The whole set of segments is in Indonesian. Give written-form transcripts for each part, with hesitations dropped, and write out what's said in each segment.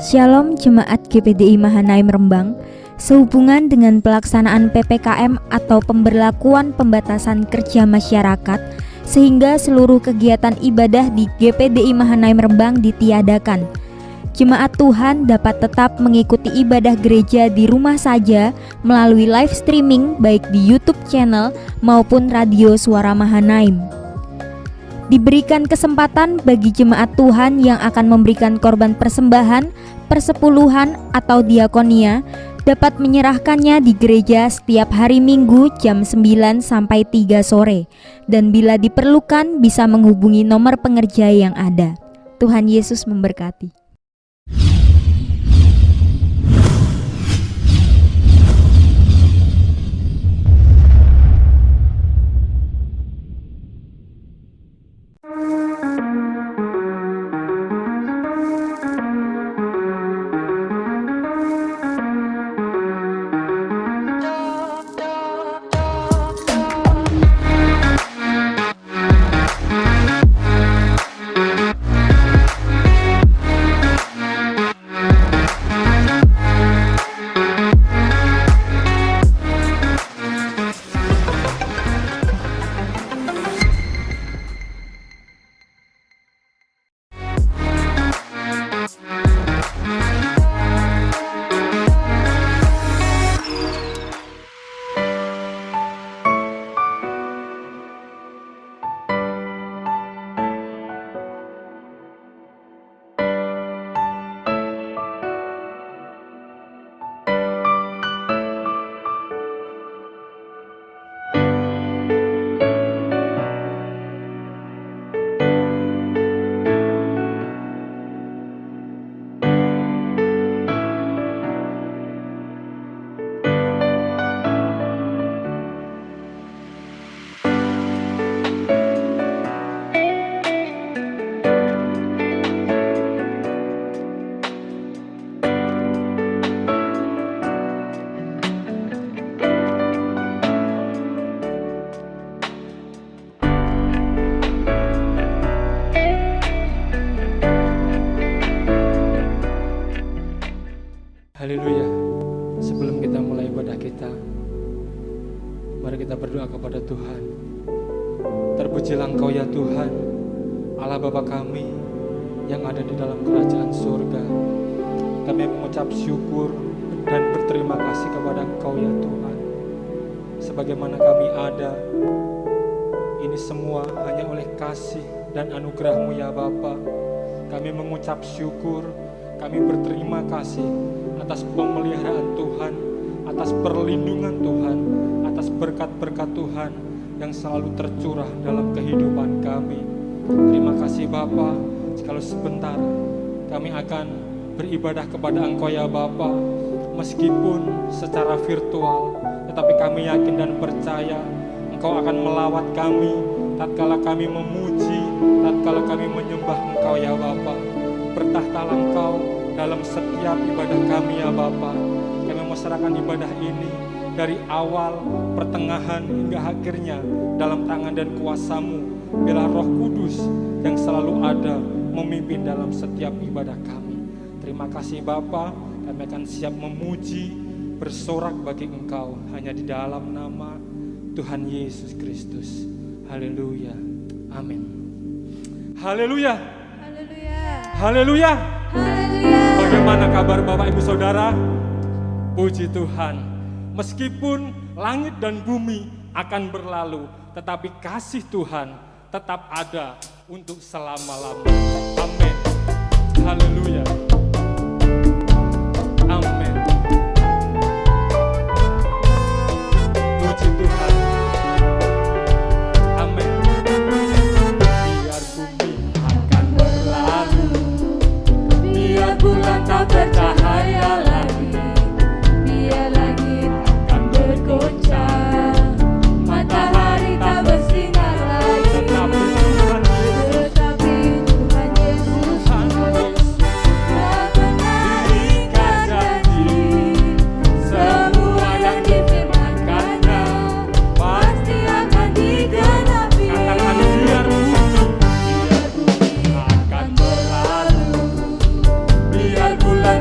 Shalom Jemaat GPDI Mahanaim Rembang. Sehubungan dengan pelaksanaan PPKM atau pemberlakuan pembatasan kerja masyarakat, sehingga seluruh kegiatan ibadah di GPDI Mahanaim Rembang ditiadakan. Jemaat Tuhan dapat tetap mengikuti ibadah gereja di rumah saja melalui live streaming baik di YouTube channel maupun radio Suara Mahanaim. Diberikan kesempatan bagi jemaat Tuhan yang akan memberikan korban persembahan, persepuluhan atau diakonia dapat menyerahkannya di gereja setiap hari Minggu jam 9 sampai 3 sore dan bila diperlukan bisa menghubungi nomor pengerja yang ada. Tuhan Yesus memberkati. Haleluya. Sebelum kita mulai ibadah kita, mari kita berdoa kepada Tuhan. Terpujilah Engkau ya Tuhan, Allah Bapa kami yang ada di dalam kerajaan surga. Kami mengucap syukur dan berterima kasih kepada Engkau ya Tuhan. Sebagaimana kami ada, ini semua hanya oleh kasih dan anugerah-Mu ya Bapa. Kami mengucap syukur, kami berterima kasih atas pemeliharaan Tuhan, atas perlindungan Tuhan, atas berkat-berkat Tuhan yang selalu tercurah dalam kehidupan kami. Terima kasih Bapa. Jikalau sebentar kami akan beribadah kepada Engkau ya Bapa, meskipun secara virtual, tetapi kami yakin dan percaya Engkau akan melawat kami tatkala kami memuji, tatkala kami menyembah Engkau ya Bapa. Bertahtalah Engkau dalam setiap ibadah kami ya Bapa. Kami menyerahkan ibadah ini dari awal, pertengahan hingga akhirnya dalam tangan dan kuasa-Mu. Biarlah Roh Kudus yang selalu ada memimpin dalam setiap ibadah kami. Terima kasih Bapa. Kami akan siap memuji, bersorak bagi Engkau hanya di dalam nama Tuhan Yesus Kristus. Haleluya. Amin. Haleluya. Haleluya. Haleluya. Haleluya. Bagaimana kabar Bapak Ibu Saudara? Puji Tuhan. Meskipun langit dan bumi akan berlalu, tetapi kasih Tuhan tetap ada untuk selama-lamanya. Amin. Haleluya. Amin. Puji Tuhan. Amin. Biar bumi akan berlalu, biar bulan tak bercahaya lagi, biar langit akan bergoncang, matahari tak bersinar lagi, tetapi Tuhan Yesus tak pernah ingkar janji. Semua yang difirmankannya pasti akan digenapi. Katakan biar bumi akan berlalu, biar bulan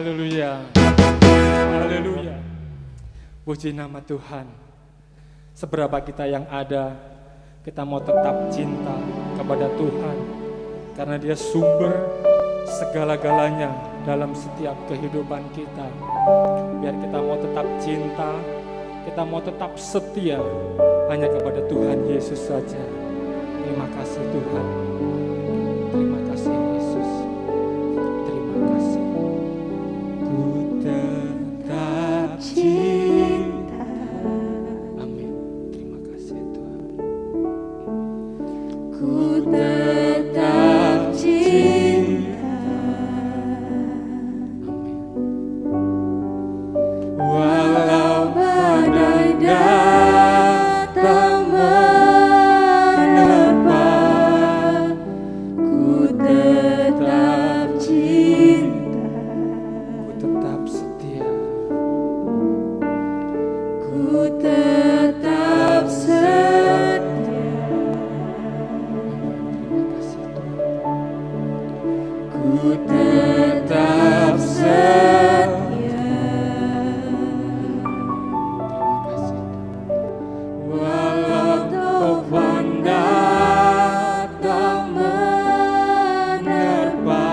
Haleluya. Haleluya. Puji nama Tuhan. Seberapa kita yang ada, kita mau tetap cinta kepada Tuhan, karena Dia sumber segala-galanya dalam setiap kehidupan kita. Biar kita mau tetap cinta, kita mau tetap setia hanya kepada Tuhan Yesus saja. Terima kasih Tuhan. Terima kasih Yesus. Terima kasih. Ku tetap cinta. Amin. Terima kasih Tuhan. Ku tetap cinta. Amin. Walau badai datang menerpa, ku tetap cinta. Ku tetap setia. Ku tetap setia. Terima kasih Tuhan. Ku tetap setia. Terima kasih Tuhan. Walau topan datang menerpa,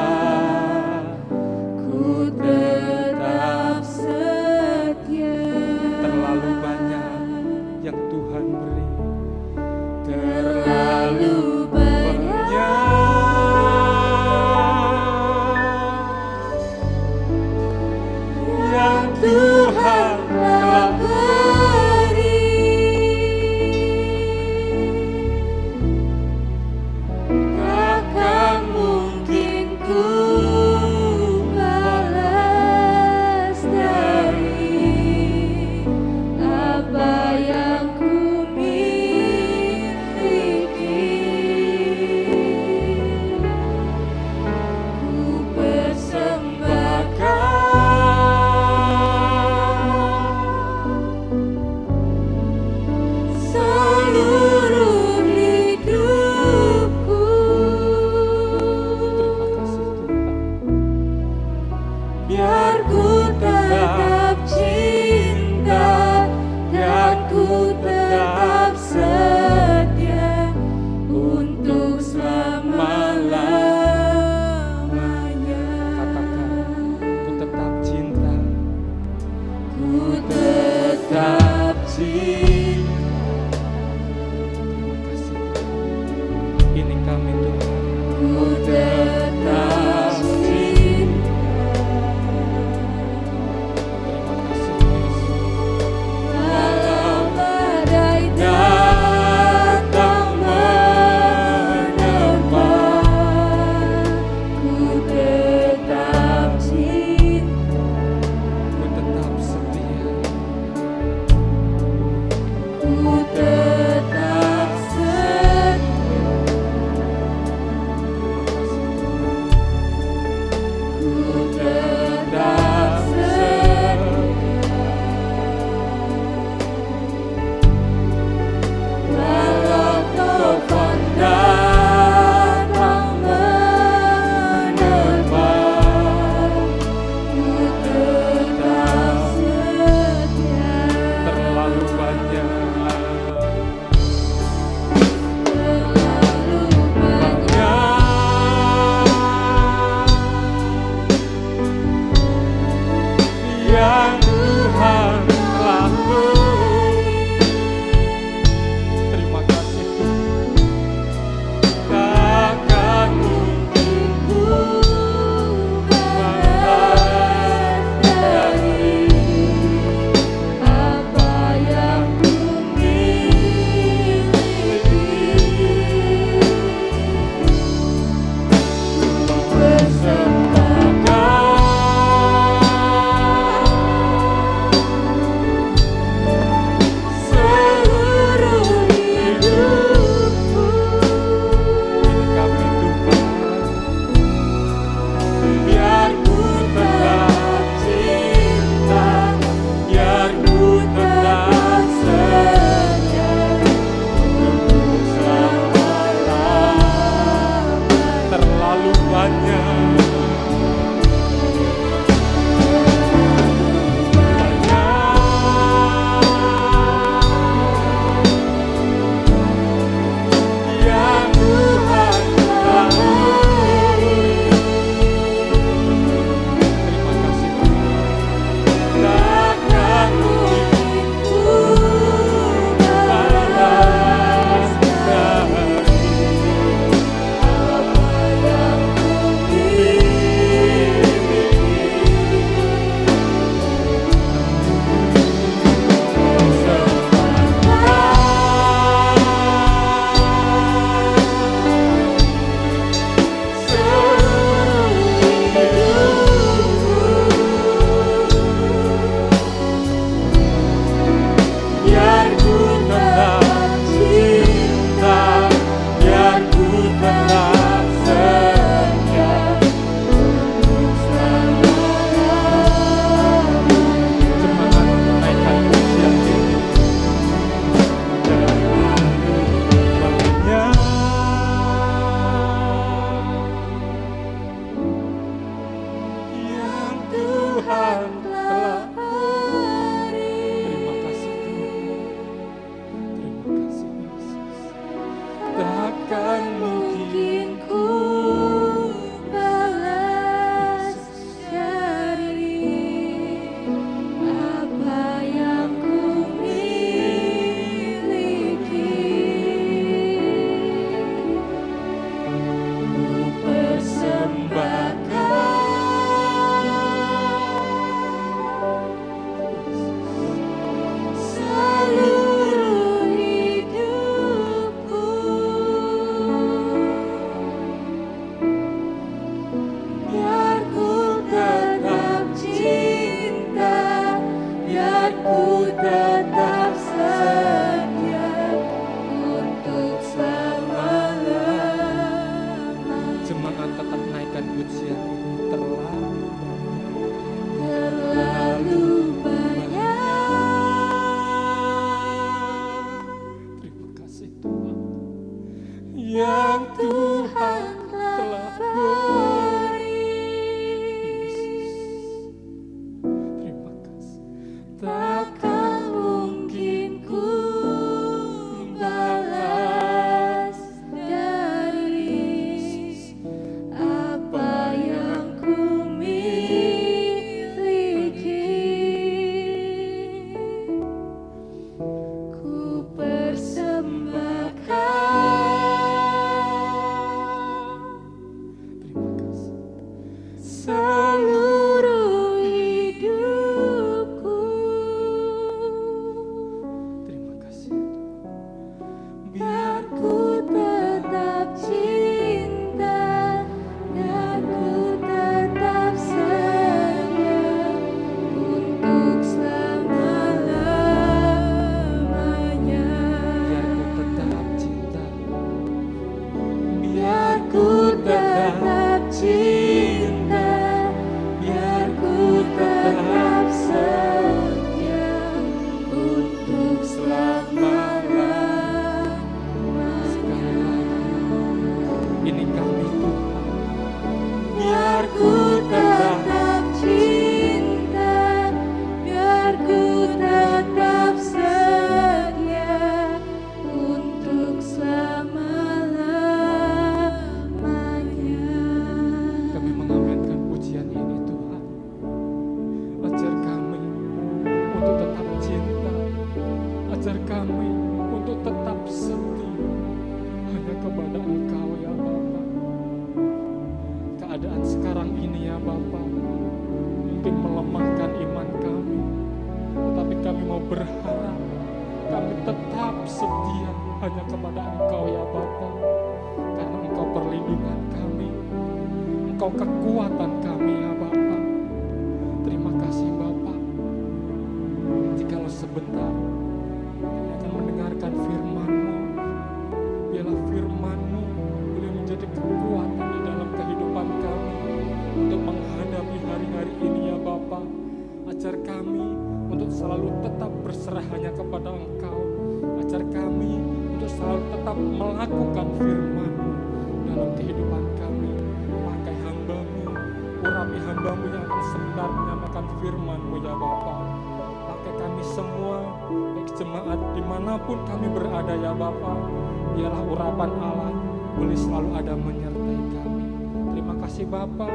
Ku tetap setia. terlalu banyak yang Tuhan beri. Terlalu banyak yang Tuhan telah beri. Takkan mungkin ku balas dari apa yang ku miliki. Ku persembahkan seluruh hidupku. Terima kasih Tuhan. Biar ku tetap cinta, biar ku tetap setia untuk selama-lamanya. Katakan, ku tetap cinta. Ku tetap cinta. Terima kasih Tuhan. Ini kami Tuhan. Ku tetap cinta. Terima kasih Yesus. Walau badai datang menerpa, ku tetap cinta. Ku tetap setia. Ku tetap setia. Terima kasih Tuhan. Ku tetap setia. Walau topan datang menerpa, ku tetap setia. Terlalu banyak. Terlalu banyak Yang Tuhan telah beri. Terima kasih Tuhan. Takkan mungkin ku balas dari apa yang ku miliki. Ku persembahkan seluruh hidupku. ini kami Tuhan. Biar ku tetap cinta, biar ku tetap setia untuk selama-lamanya. Terlalu banyak. seluruh hidupku. Terima kasih ya Tuhan. Biar ku tetap cinta, biar ku tetap setia untuk selama-lamanya. Biar ku tetap cinta, Biar ku tetap cinta, biar ku tetap setia untuk selama-lamanya. sekali lagi. Ini kami Tuhan. Biar ku tetap cinta, biar ku tetap setia untuk selama-lamanya. Kami mengaminkan pujian ini Tuhan. Ajar kami untuk tetap cinta. Ajar kami untuk tetap setia hanya kepada Engkau ya Bapa. Keadaan sekarang ini ya Bapa mungkin melemahkan iman kami, tetapi kami mau berharap kami tetap setia hanya kepada Engkau ya Bapa. Karena Engkau perlindungan kami, Engkau kekuatan kami ya Bapa. Terima kasih Bapa. Jikalau sebentar kami akan mendengarkan firman-Mu, biarlah firman-Mu boleh menjadi kekuatan di dalam kehidupan kami untuk menghadapi hari-hari ini ya Bapa. Ajar kami untuk selalu tetap berserah hanya kepada Engkau. Ajar kami untuk selalu tetap melakukan firman-Mu dalam kehidupan kami. Pakai hamba-Mu, urapi hamba-Mu yang akan sebentar menyampaikan firman-Mu ya Bapa. Pakai kami semua, baik jemaat dimanapun kami berada ya Bapa. Biarlah urapan Allah boleh selalu ada menyertai kami. Terima kasih Bapa.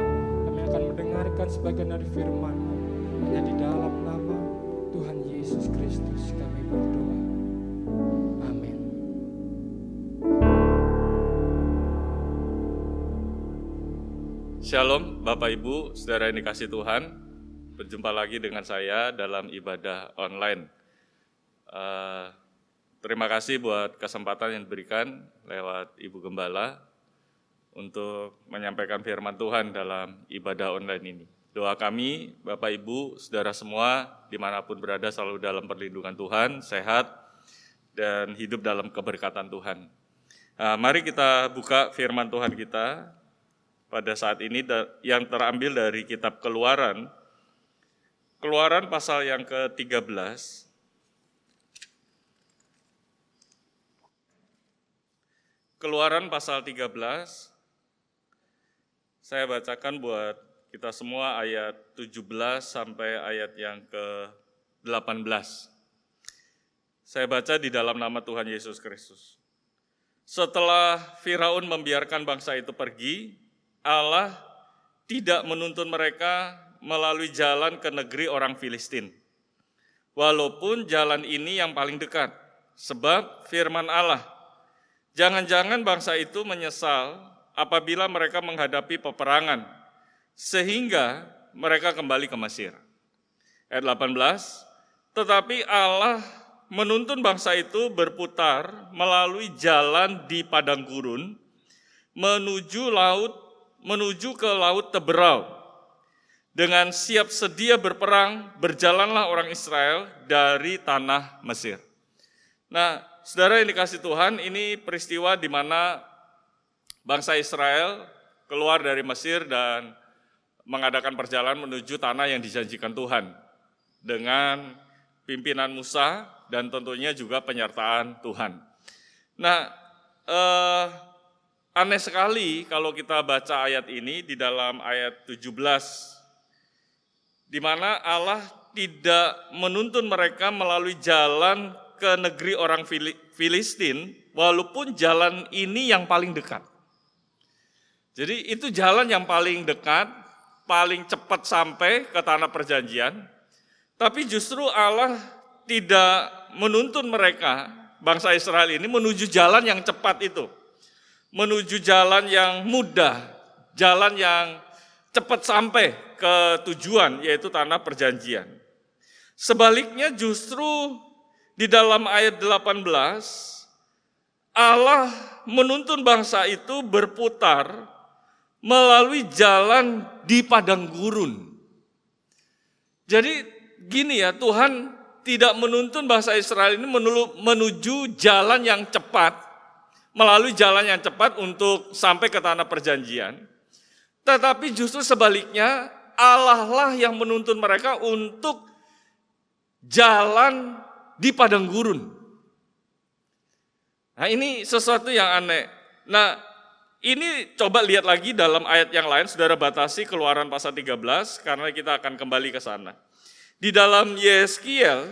Kami akan mendengarkan sebagian dari firman-Mu. Hanya di dalam nama Tuhan Yesus Kristus kami berdoa. Amin. Shalom Bapak Ibu, saudara yang dikasih Tuhan. Berjumpa lagi dengan saya dalam ibadah online. Terima kasih buat kesempatan yang diberikan lewat Ibu Gembala untuk menyampaikan firman Tuhan dalam ibadah online ini. Doa kami, Bapak Ibu, saudara semua, dimanapun berada selalu dalam perlindungan Tuhan, sehat, dan hidup dalam keberkatan Tuhan. Mari kita buka firman Tuhan kita pada saat ini yang terambil dari kitab Keluaran pasal yang ke-13. Keluaran pasal 13, saya bacakan buat kita semua ayat 17 sampai ayat yang ke-18. Saya baca di dalam nama Tuhan Yesus Kristus. Setelah Firaun membiarkan bangsa itu pergi, Allah tidak menuntun mereka melalui jalan ke negeri orang Filistin. Walaupun jalan ini yang paling dekat, sebab firman Allah, jangan-jangan bangsa itu menyesal apabila mereka menghadapi peperangan, sehingga mereka kembali ke Mesir. Ayat 18, tetapi Allah menuntun bangsa itu berputar melalui jalan di padang gurun, menuju ke laut Teberau. Dengan siap sedia berperang, berjalanlah orang Israel dari tanah Mesir. Nah, saudara yang dikasih Tuhan, ini peristiwa di mana bangsa Israel keluar dari Mesir dan mengadakan perjalanan menuju tanah yang dijanjikan Tuhan dengan pimpinan Musa dan tentunya juga penyertaan Tuhan. Nah, aneh sekali kalau kita baca ayat ini di dalam ayat 17, di mana Allah tidak menuntun mereka melalui jalan ke negeri orang Filistin, walaupun jalan ini yang paling dekat. Jadi itu jalan yang paling dekat, paling cepat sampai ke tanah perjanjian, tapi justru Allah tidak menuntun mereka, bangsa Israel ini, menuju jalan yang cepat itu, menuju jalan yang mudah, jalan yang cepat sampai ke tujuan, yaitu tanah perjanjian. Sebaliknya justru di dalam ayat 18, Allah menuntun bangsa itu berputar melalui jalan di padang gurun. Jadi gini ya, Tuhan tidak menuntun bangsa Israel ini menuju jalan yang cepat, melalui jalan yang cepat untuk sampai ke tanah perjanjian. Tetapi justru sebaliknya, Allah lah yang menuntun mereka untuk jalan di padang gurun. Nah, ini sesuatu yang aneh. Nah, ini coba lihat lagi dalam ayat yang lain, saudara batasi Keluaran pasal 13, karena kita akan kembali ke sana. Di dalam Yeskiel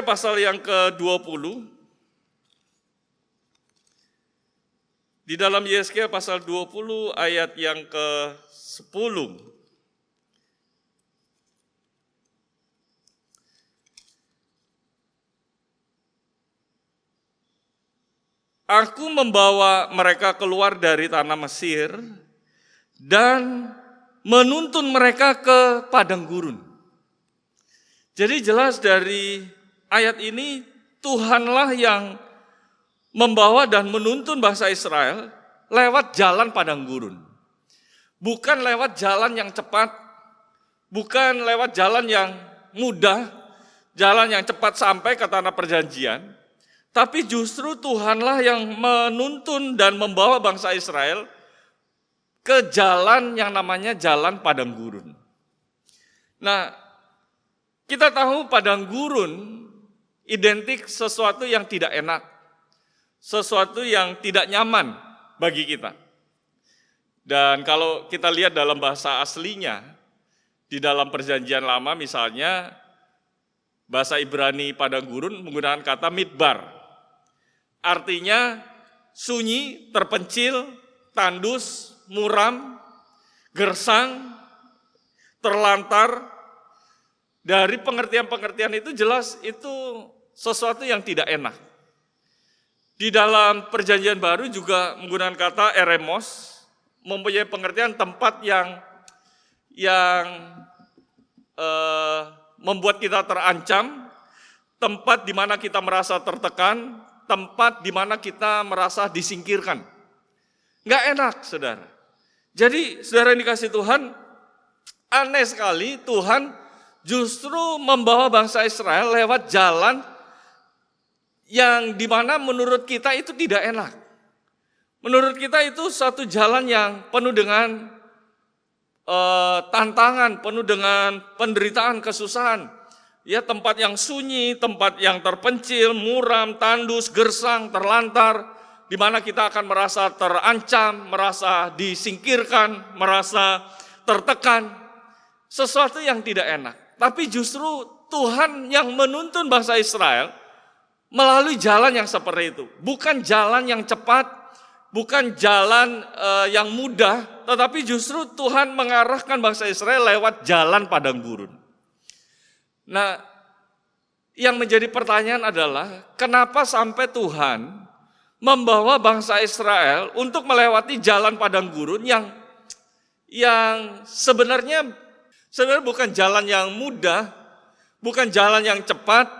pasal yang ke-20, di dalam Yeskiel pasal 20 ayat yang ke-10, Aku membawa mereka keluar dari tanah Mesir dan menuntun mereka ke padang gurun. Jadi jelas dari ayat ini, Tuhanlah yang membawa dan menuntun bangsa Israel lewat jalan padang gurun. Bukan lewat jalan yang cepat, bukan lewat jalan yang mudah, jalan yang cepat sampai ke tanah perjanjian, tapi justru Tuhanlah yang menuntun dan membawa bangsa Israel ke jalan yang namanya jalan padang gurun. Nah, kita tahu padang gurun identik sesuatu yang tidak enak, sesuatu yang tidak nyaman bagi kita. Dan kalau kita lihat dalam bahasa aslinya, di dalam perjanjian lama misalnya, bahasa Ibrani padang gurun menggunakan kata midbar. Artinya sunyi, terpencil, tandus, muram, gersang, terlantar. Dari pengertian-pengertian itu jelas itu sesuatu yang tidak enak. Di dalam perjanjian baru juga menggunakan kata eremos, mempunyai pengertian tempat yang membuat kita terancam, tempat di mana kita merasa tertekan, tempat di mana kita merasa disingkirkan. Nggak enak, saudara. Jadi, saudara yang dikasih Tuhan, aneh sekali Tuhan justru membawa bangsa Israel lewat jalan yang dimana menurut kita itu tidak enak. Menurut kita itu satu jalan yang penuh dengan tantangan, penuh dengan penderitaan, kesusahan. Ya, tempat yang sunyi, tempat yang terpencil, muram, tandus, gersang, terlantar, di mana kita akan merasa terancam, merasa disingkirkan, merasa tertekan, sesuatu yang tidak enak. Tapi justru Tuhan yang menuntun bangsa Israel melalui jalan yang seperti itu. Bukan jalan yang cepat, bukan jalan yang mudah, tetapi justru Tuhan mengarahkan bangsa Israel lewat jalan padang gurun. Nah, yang menjadi pertanyaan adalah, kenapa sampai Tuhan membawa bangsa Israel untuk melewati jalan padang gurun yang sebenarnya bukan jalan yang mudah, bukan jalan yang cepat,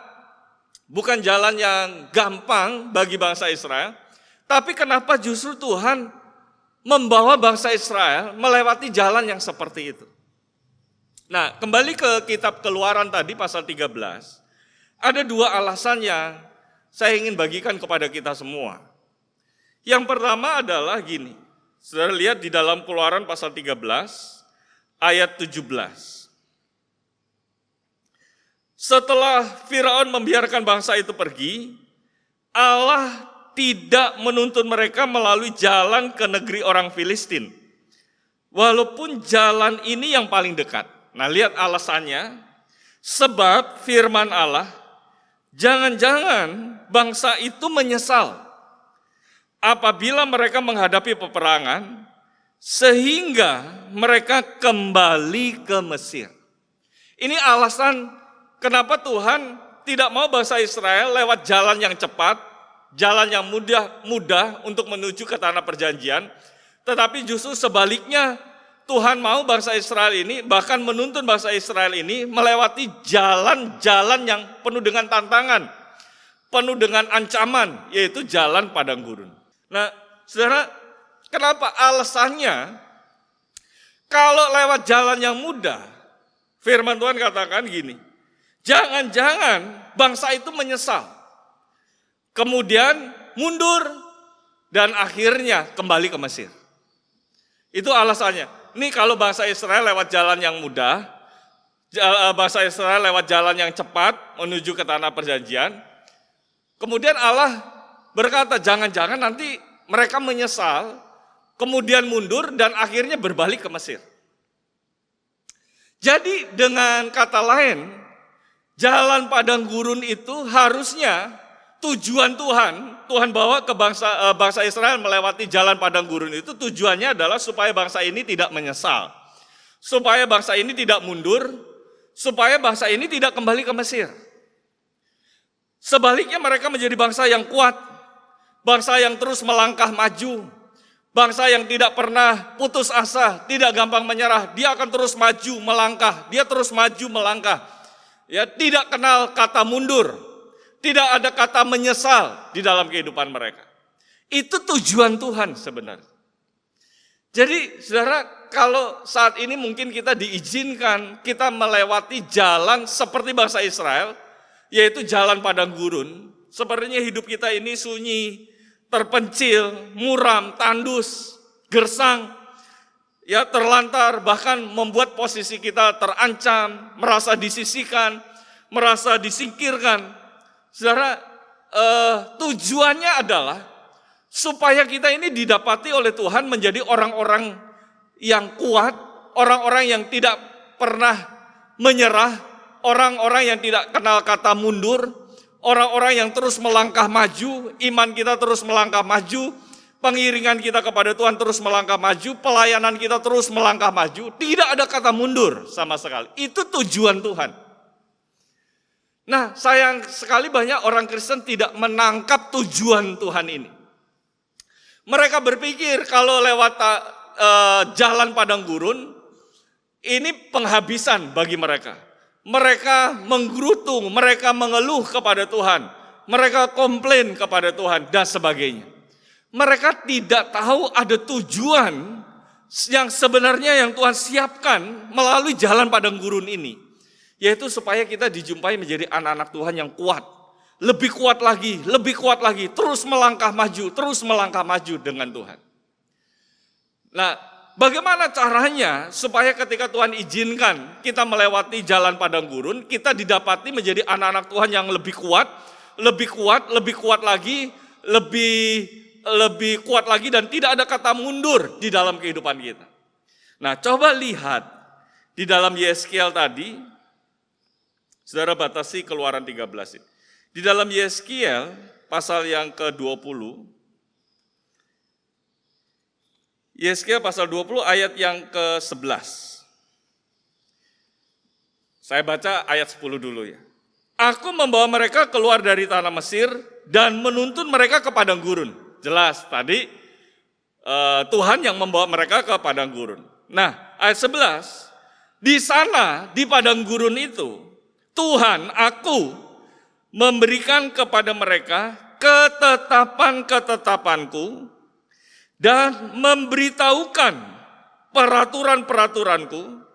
bukan jalan yang gampang bagi bangsa Israel, tapi kenapa justru Tuhan membawa bangsa Israel melewati jalan yang seperti itu? Nah, kembali ke kitab Keluaran tadi pasal 13, ada dua alasan yang saya ingin bagikan kepada kita semua. Yang pertama adalah gini, saudara lihat di dalam Keluaran pasal 13, ayat 17. Setelah Firaun membiarkan bangsa itu pergi, Allah tidak menuntun mereka melalui jalan ke negeri orang Filistin. Walaupun jalan ini yang paling dekat. Nah, lihat alasannya. Sebab firman Allah, jangan-jangan bangsa itu menyesal apabila mereka menghadapi peperangan, sehingga mereka kembali ke Mesir. Ini alasan kenapa Tuhan tidak mau bangsa Israel lewat jalan yang cepat, jalan yang mudah untuk menuju ke tanah perjanjian, tetapi justru sebaliknya Tuhan mau bangsa Israel ini, bahkan menuntun bangsa Israel ini melewati jalan-jalan yang penuh dengan tantangan, penuh dengan ancaman, yaitu jalan padang gurun. Nah, saudara, kenapa alasannya? Kalau lewat jalan yang mudah, firman Tuhan katakan gini, jangan-jangan bangsa itu menyesal, kemudian mundur, dan akhirnya kembali ke Mesir. Itu alasannya. Ini kalau bangsa Israel lewat jalan yang mudah, bangsa Israel lewat jalan yang cepat menuju ke tanah perjanjian, kemudian Allah berkata, jangan-jangan nanti mereka menyesal, kemudian mundur, dan akhirnya berbalik ke Mesir. Jadi dengan kata lain, jalan padang gurun itu harusnya tujuan Tuhan bawa ke bangsa Israel melewati jalan padang gurun itu, tujuannya adalah supaya bangsa ini tidak menyesal, supaya bangsa ini tidak mundur, supaya bangsa ini tidak kembali ke Mesir. Sebaliknya mereka menjadi bangsa yang kuat, bangsa yang terus melangkah maju, bangsa yang tidak pernah putus asa, tidak gampang menyerah. Dia akan terus maju melangkah, dia terus maju melangkah. Ya, tidak kenal kata mundur, tidak ada kata menyesal di dalam kehidupan mereka. Itu tujuan Tuhan sebenarnya. Jadi saudara, kalau saat ini mungkin kita diizinkan kita melewati jalan seperti bangsa Israel, yaitu jalan padang gurun. Sepertinya hidup kita ini sunyi, terpencil, muram, tandus, gersang, ya terlantar, bahkan membuat posisi kita terancam, merasa disisihkan, merasa disingkirkan. Saudara, tujuannya adalah supaya kita ini didapati oleh Tuhan menjadi orang-orang yang kuat, orang-orang yang tidak pernah menyerah, orang-orang yang tidak kenal kata mundur, orang-orang yang terus melangkah maju, iman kita terus melangkah maju, pengiringan kita kepada Tuhan terus melangkah maju, pelayanan kita terus melangkah maju, tidak ada kata mundur sama sekali. Itu tujuan Tuhan. Nah, sayang sekali banyak orang Kristen tidak menangkap tujuan Tuhan ini. Mereka berpikir kalau lewat jalan padang gurun, ini penghabisan bagi mereka. Mereka menggerutu, mereka mengeluh kepada Tuhan, mereka komplain kepada Tuhan, dan sebagainya. Mereka tidak tahu ada tujuan yang sebenarnya yang Tuhan siapkan melalui jalan padang gurun ini. Yaitu supaya kita dijumpai menjadi anak-anak Tuhan yang kuat. Lebih kuat lagi, terus melangkah maju dengan Tuhan. Nah, bagaimana caranya supaya ketika Tuhan izinkan kita melewati jalan padang gurun, kita didapati menjadi anak-anak Tuhan yang lebih kuat lagi, lebih kuat lagi, dan tidak ada kata mundur di dalam kehidupan kita. Nah, coba lihat di dalam Yeskiel tadi. Saudara batasi Keluaran 13 ini. Di dalam Yeskiel pasal yang ke-20, Yeskiel pasal 20 ayat yang ke-11. Saya baca ayat 10 dulu ya. Aku membawa mereka keluar dari tanah Mesir dan menuntun mereka ke padang gurun. Jelas tadi Tuhan yang membawa mereka ke padang gurun. Nah, ayat 11, di sana di padang gurun itu Tuhan, aku memberikan kepada mereka ketetapan-ketetapanku dan memberitahukan peraturan-peraturanku,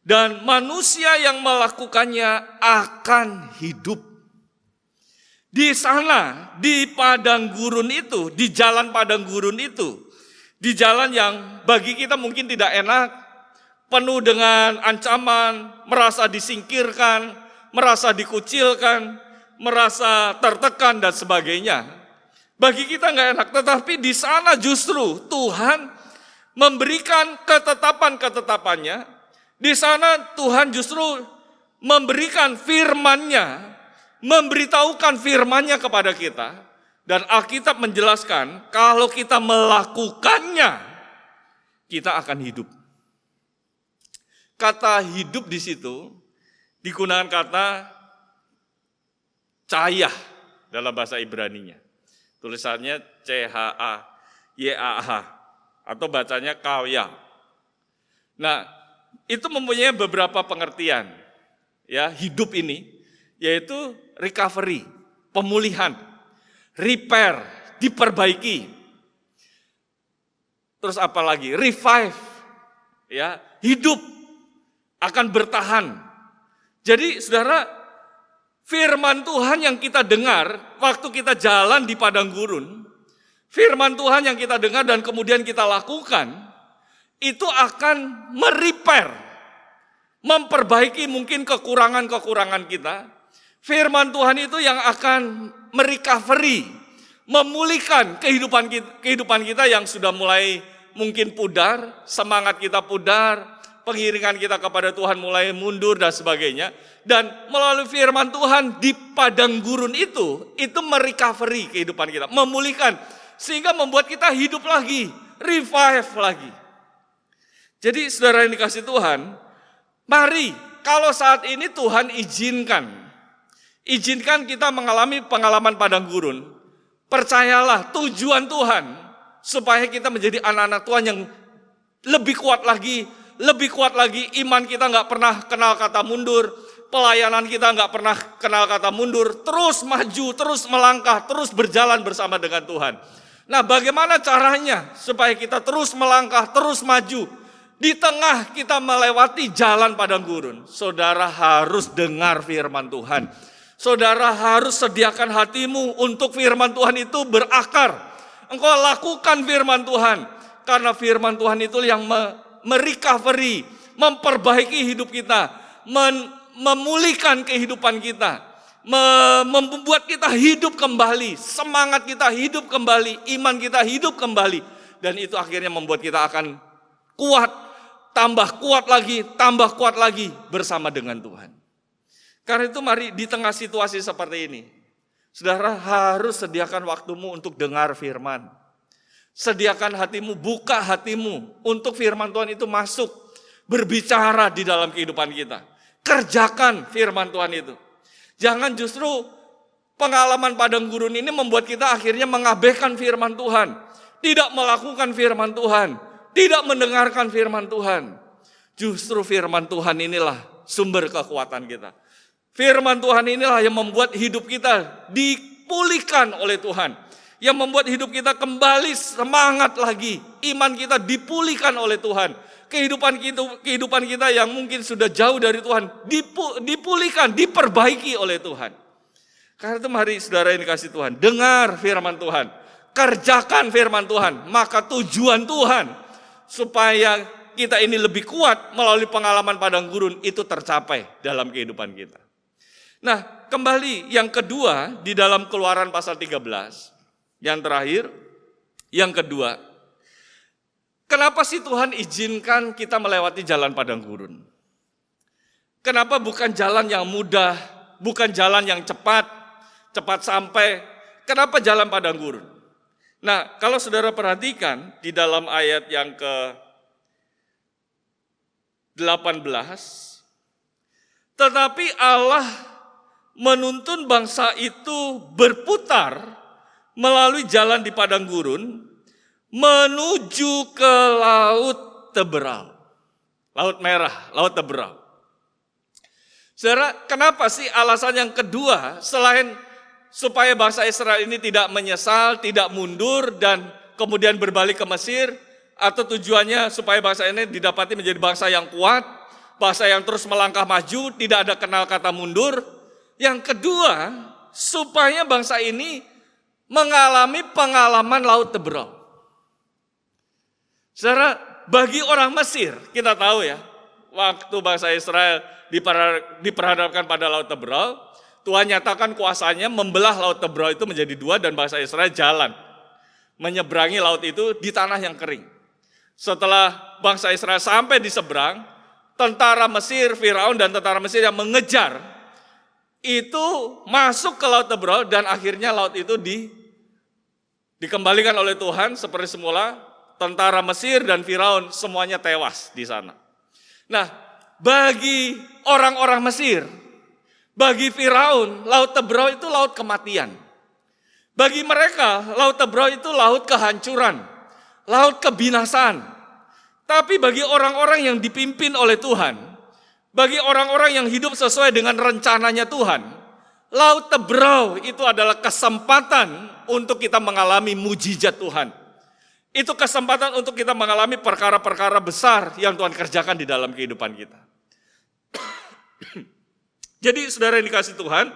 dan manusia yang melakukannya akan hidup. Di sana, di padang gurun itu, di jalan padang gurun itu, di jalan yang bagi kita mungkin tidak enak, penuh dengan ancaman, merasa disingkirkan, merasa dikucilkan, merasa tertekan dan sebagainya. Bagi kita nggak enak, tetapi di sana justru Tuhan memberikan ketetapan-ketetapannya. Di sana Tuhan justru memberikan firman-Nya, memberitahukan firman-Nya kepada kita. Dan Alkitab menjelaskan kalau kita melakukannya, kita akan hidup. Kata hidup di situ digunakan kata cahaya dalam bahasa Ibraninya. Tulisannya CHAYAH atau bacanya kawya. Nah, itu mempunyai beberapa pengertian ya hidup ini, yaitu recovery, pemulihan, repair, diperbaiki. Terus apa lagi? Revive, ya, hidup akan bertahan. Jadi saudara, firman Tuhan yang kita dengar waktu kita jalan di padang gurun, firman Tuhan yang kita dengar dan kemudian kita lakukan, itu akan merepair, memperbaiki mungkin kekurangan-kekurangan kita. Firman Tuhan itu yang akan merecovery, memulihkan kehidupan kita yang sudah mulai mungkin pudar, semangat kita pudar, pengiringan kita kepada Tuhan mulai mundur dan sebagainya. Dan melalui firman Tuhan di padang gurun itu merecovery kehidupan kita, memulihkan, sehingga membuat kita hidup lagi, revive lagi. Jadi saudara yang dikasih Tuhan, mari kalau saat ini Tuhan izinkan kita mengalami pengalaman padang gurun, percayalah tujuan Tuhan supaya kita menjadi anak-anak Tuhan yang lebih kuat lagi, iman kita nggak pernah kenal kata mundur, pelayanan kita nggak pernah kenal kata mundur, terus maju, terus melangkah, terus berjalan bersama dengan Tuhan. Nah, bagaimana caranya supaya kita terus melangkah, terus maju? Di tengah kita melewati jalan padang gurun, saudara harus dengar firman Tuhan. Saudara harus sediakan hatimu untuk firman Tuhan itu berakar. Engkau lakukan firman Tuhan, karena firman Tuhan itu yang merecovery, memperbaiki hidup kita, memulihkan kehidupan kita, membuat kita hidup kembali, semangat kita hidup kembali, iman kita hidup kembali. Dan itu akhirnya membuat kita akan kuat, tambah kuat lagi bersama dengan Tuhan. Karena itu mari di tengah situasi seperti ini, saudara harus sediakan waktumu untuk dengar firman. Sediakan hatimu, buka hatimu untuk firman Tuhan itu masuk, berbicara di dalam kehidupan kita. Kerjakan firman Tuhan itu. Jangan justru pengalaman padang gurun ini membuat kita akhirnya mengabaikan firman Tuhan, tidak melakukan firman Tuhan, tidak mendengarkan firman Tuhan. Justru firman Tuhan inilah sumber kekuatan kita. Firman Tuhan inilah yang membuat hidup kita dipulihkan oleh Tuhan. Yang membuat hidup kita kembali semangat lagi. Iman kita dipulihkan oleh Tuhan. Kehidupan kita yang mungkin sudah jauh dari Tuhan dipulihkan, diperbaiki oleh Tuhan. Karena itu mari saudara yang dikasih Tuhan, dengar firman Tuhan, kerjakan firman Tuhan. Maka tujuan Tuhan supaya kita ini lebih kuat melalui pengalaman padang gurun itu tercapai dalam kehidupan kita. Nah, kembali yang kedua di dalam Keluaran pasal 13. Yang terakhir, yang kedua, kenapa sih Tuhan izinkan kita melewati jalan padang gurun? Kenapa bukan jalan yang mudah, bukan jalan yang cepat sampai? Kenapa jalan padang gurun? Nah, kalau saudara perhatikan di dalam ayat yang ke-18, tetapi Allah menuntun bangsa itu berputar melalui jalan di padang gurun menuju ke Laut Teberau. Laut Merah, Laut Teberau. Saudara, kenapa sih alasan yang kedua selain supaya bangsa Israel ini tidak menyesal, tidak mundur dan kemudian berbalik ke Mesir, atau tujuannya supaya bangsa ini didapati menjadi bangsa yang kuat, bangsa yang terus melangkah maju, tidak ada kenal kata mundur. Yang kedua, supaya bangsa ini mengalami pengalaman Laut Teberau. Saudara, bagi orang Mesir, kita tahu ya, waktu bangsa Israel diperhadapkan pada Laut Teberau, Tuhan nyatakan kuasanya membelah Laut Teberau itu menjadi dua dan bangsa Israel jalan menyeberangi laut itu di tanah yang kering. Setelah bangsa Israel sampai di seberang, tentara Mesir, Firaun dan tentara Mesir yang mengejar itu masuk ke Laut Teberau dan akhirnya laut itu dikembalikan oleh Tuhan seperti semula. Tentara Mesir dan Firaun semuanya tewas di sana. Nah, bagi orang-orang Mesir, bagi Firaun, Laut Teberau itu laut kematian. Bagi mereka, Laut Teberau itu laut kehancuran, laut kebinasaan. Tapi bagi orang-orang yang dipimpin oleh Tuhan, bagi orang-orang yang hidup sesuai dengan rencananya Tuhan, Laut Tebrau itu adalah kesempatan untuk kita mengalami mujizat Tuhan. Itu kesempatan untuk kita mengalami perkara-perkara besar yang Tuhan kerjakan di dalam kehidupan kita. Jadi saudara yang dikasih Tuhan,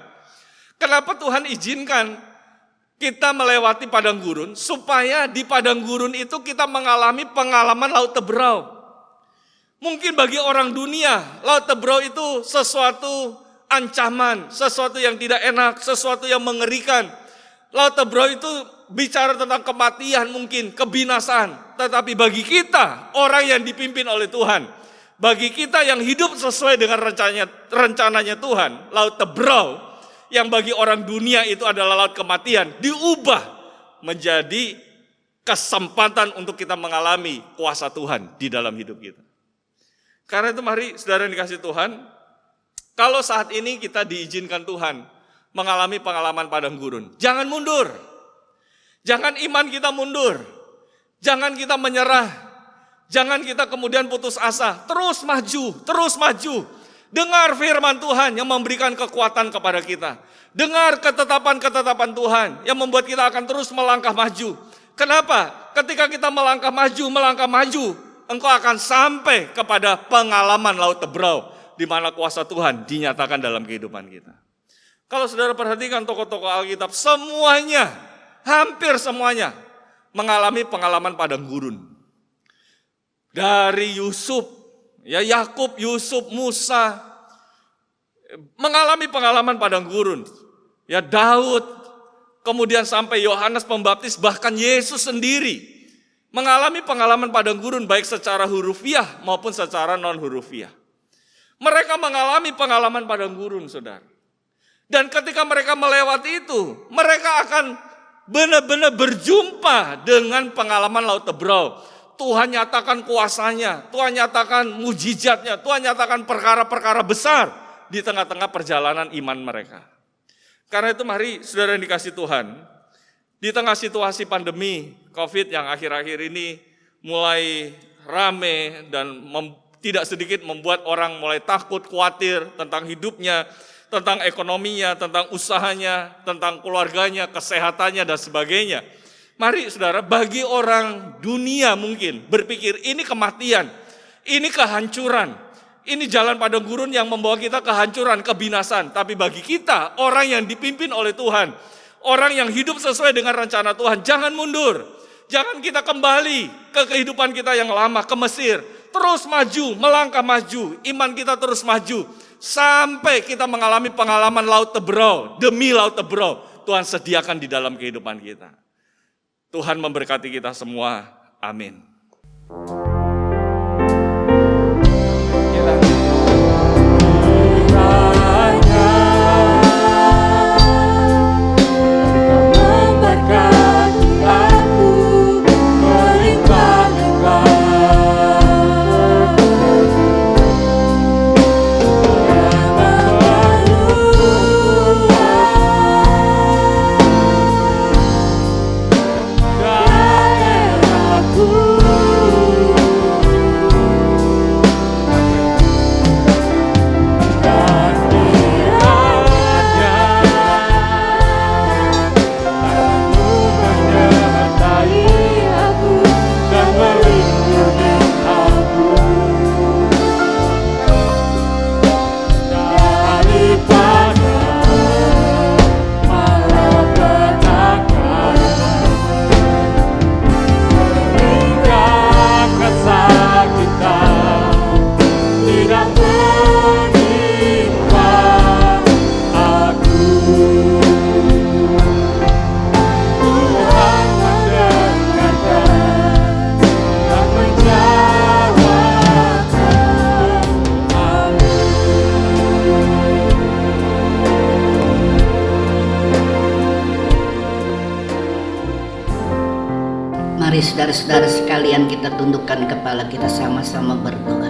kenapa Tuhan izinkan kita melewati padang gurun? Supaya di padang gurun itu kita mengalami pengalaman Laut Tebrau. Mungkin bagi orang dunia, Laut Tebrau itu sesuatu ancaman, sesuatu yang tidak enak, sesuatu yang mengerikan. Laut Tebrau itu bicara tentang kematian mungkin, kebinasaan. Tetapi bagi kita, orang yang dipimpin oleh Tuhan, bagi kita yang hidup sesuai dengan rencananya Tuhan, Laut Tebrau yang bagi orang dunia itu adalah laut kematian, diubah menjadi kesempatan untuk kita mengalami kuasa Tuhan di dalam hidup kita. Karena itu mari saudara yang dikasih Tuhan, kalau saat ini kita diizinkan Tuhan mengalami pengalaman padang gurun, jangan mundur. Jangan iman kita mundur. Jangan kita menyerah. Jangan kita kemudian putus asa. Terus maju, terus maju. Dengar firman Tuhan yang memberikan kekuatan kepada kita. Dengar ketetapan-ketetapan Tuhan yang membuat kita akan terus melangkah maju. Kenapa? Ketika kita melangkah maju, engkau akan sampai kepada pengalaman Laut Tebrau, di mana kuasa Tuhan dinyatakan dalam kehidupan kita. Kalau saudara perhatikan tokoh-tokoh Alkitab, semuanya, hampir semuanya, mengalami pengalaman padang gurun. Dari Yusuf, Yakub, Yusuf, Musa, mengalami pengalaman padang gurun. Daud, kemudian sampai Yohanes Pembaptis, bahkan Yesus sendiri mengalami pengalaman padang gurun baik secara hurufiah maupun secara non-hurufiah. Mereka mengalami pengalaman padang gurun, saudara. Dan ketika mereka melewati itu, mereka akan benar-benar berjumpa dengan pengalaman Laut Tebrau. Tuhan nyatakan kuasanya, Tuhan nyatakan mujizatnya, Tuhan nyatakan perkara-perkara besar di tengah-tengah perjalanan iman mereka. Karena itu mari saudara yang dikasih Tuhan, di tengah situasi pandemi COVID yang akhir-akhir ini mulai rame dan tidak sedikit membuat orang mulai takut, khawatir tentang hidupnya, tentang ekonominya, tentang usahanya, tentang keluarganya, kesehatannya, dan sebagainya. Mari saudara, bagi orang dunia mungkin berpikir ini kematian, ini kehancuran, ini jalan padang gurun yang membawa kita kehancuran, kebinasan. Tapi bagi kita, orang yang dipimpin oleh Tuhan, orang yang hidup sesuai dengan rencana Tuhan, jangan mundur. Jangan kita kembali ke kehidupan kita yang lama, ke Mesir. Terus maju, melangkah maju, iman kita terus maju. Sampai kita mengalami pengalaman Laut Tebrau, demi Laut Tebrau, Tuhan sediakan di dalam kehidupan kita. Tuhan memberkati kita semua. Amin. Mari saudara-saudara sekalian kita tundukkan kepala kita sama-sama berdoa.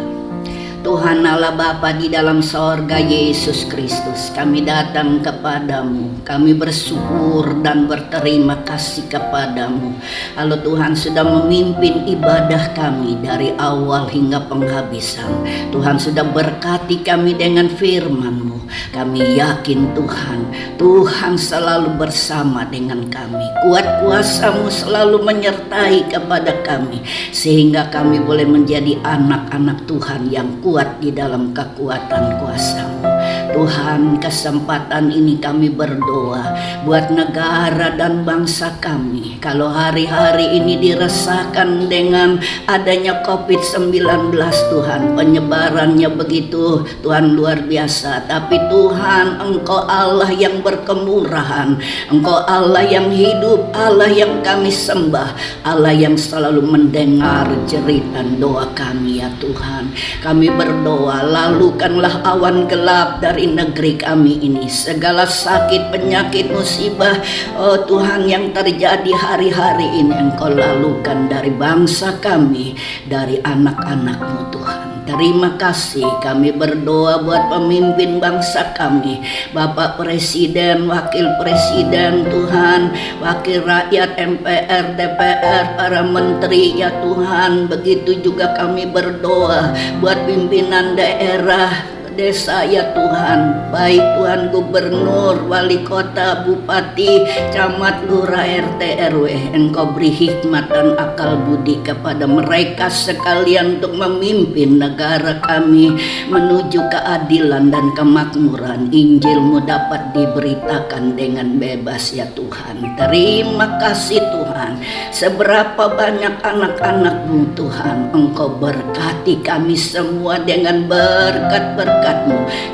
Tuhan Allah Bapa di dalam sorga, Yesus Kristus, kami datang kepadamu, kami bersyukur dan berterima kasih kepadamu. Kalau Tuhan sudah memimpin ibadah kami dari awal hingga penghabisan, Tuhan sudah berkati kami dengan firman-Mu. Kami yakin Tuhan selalu bersama dengan kami. Kuat kuasa-Mu selalu menyertai kepada kami, sehingga kami boleh menjadi anak-anak Tuhan yang kuat di dalam kekuatan kuasa-Mu. Tuhan, kesempatan ini kami berdoa buat negara dan bangsa kami. Kalau hari-hari ini diresahkan dengan adanya COVID-19, Tuhan, penyebarannya begitu Tuhan luar biasa. Tapi Tuhan, Engkau Allah yang berkemurahan, Engkau Allah yang hidup, Allah yang kami sembah, Allah yang selalu mendengar jeritan doa kami ya Tuhan. Kami berdoa, lalukanlah awan gelap dari negeri kami ini. Segala sakit, penyakit, musibah, oh Tuhan, yang terjadi hari-hari ini Engkau lalukan dari bangsa kami, dari anak-anak-Mu Tuhan. Terima kasih, kami berdoa buat pemimpin bangsa kami, Bapak Presiden, Wakil Presiden Tuhan, Wakil Rakyat, MPR, DPR, para menteri ya Tuhan. Begitu juga kami berdoa buat pimpinan daerah, desa ya Tuhan, baik Tuhan gubernur, wali kota, bupati, camat, lurah, RT, RW. Engkau beri hikmat dan akal budi kepada mereka sekalian untuk memimpin negara kami menuju keadilan dan kemakmuran. Injil-Mu dapat diberitakan dengan bebas ya Tuhan. Terima kasih Tuhan, seberapa banyak anak-anak-Mu Tuhan, Engkau berkati kami semua dengan berkat-berkat,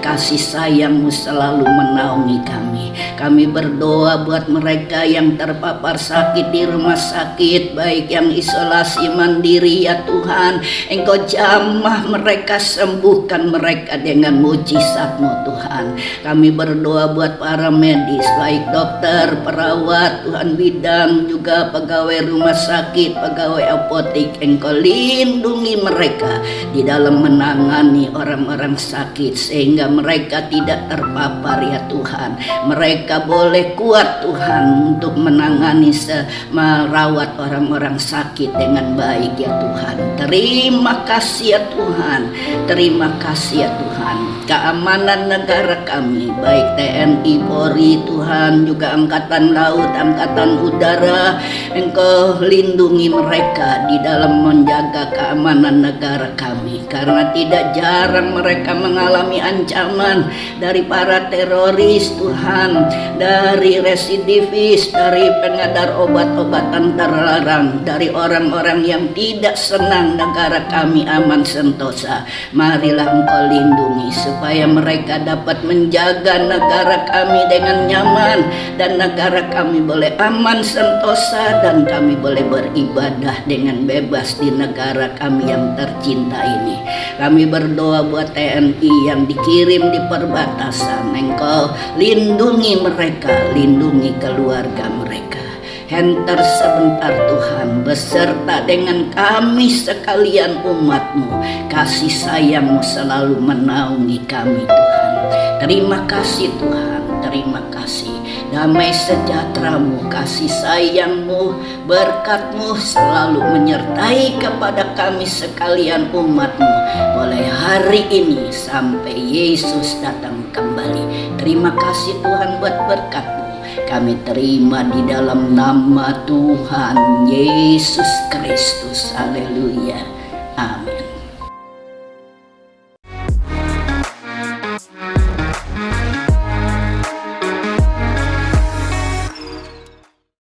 kasih sayang-Mu selalu menaungi kami. Kami berdoa buat mereka yang terpapar sakit di rumah sakit, baik yang isolasi mandiri ya Tuhan. Engkau jamah mereka, sembuhkan mereka dengan mujizat-Mu Tuhan. Kami berdoa buat para medis, baik dokter, perawat, Tuhan bidang, juga pegawai rumah sakit, pegawai apotek. Engkau lindungi mereka di dalam menangani orang-orang sakit, sehingga mereka tidak terpapar ya Tuhan. Mereka boleh kuat Tuhan untuk menangani, merawat orang-orang sakit dengan baik ya Tuhan. Terima kasih ya Tuhan, terima kasih ya Tuhan. Keamanan negara kami, baik TNI, Polri Tuhan, juga Angkatan Laut, Angkatan Udara, Engkau lindungi mereka di dalam menjaga keamanan negara kami, karena tidak jarang mereka mengalami ancaman dari para teroris Tuhan, dari residivis, dari pengedar obat-obatan terlarang, dari orang-orang yang tidak senang negara kami aman sentosa. Marilah Engkau lindungi supaya mereka dapat menjaga negara kami dengan nyaman, dan negara kami boleh aman sentosa, dan kami boleh beribadah dengan bebas di negara kami yang tercinta ini. Kami berdoa buat TNI yang dikirim di perbatasan. Engkau lindungi mereka, lindungi keluarga mereka. Henter sebentar Tuhan, beserta dengan kami sekalian umat-Mu. Kasih sayang-Mu selalu menaungi kami Tuhan. Terima kasih Tuhan, terima kasih. Damai sejahtera-Mu, kasih sayang-Mu, berkat-Mu selalu menyertai kepada kami sekalian umat-Mu, mulai hari ini sampai Yesus datang kembali. Terima kasih Tuhan buat berkat-Mu. Kami terima di dalam nama Tuhan Yesus Kristus. Haleluya. Amin.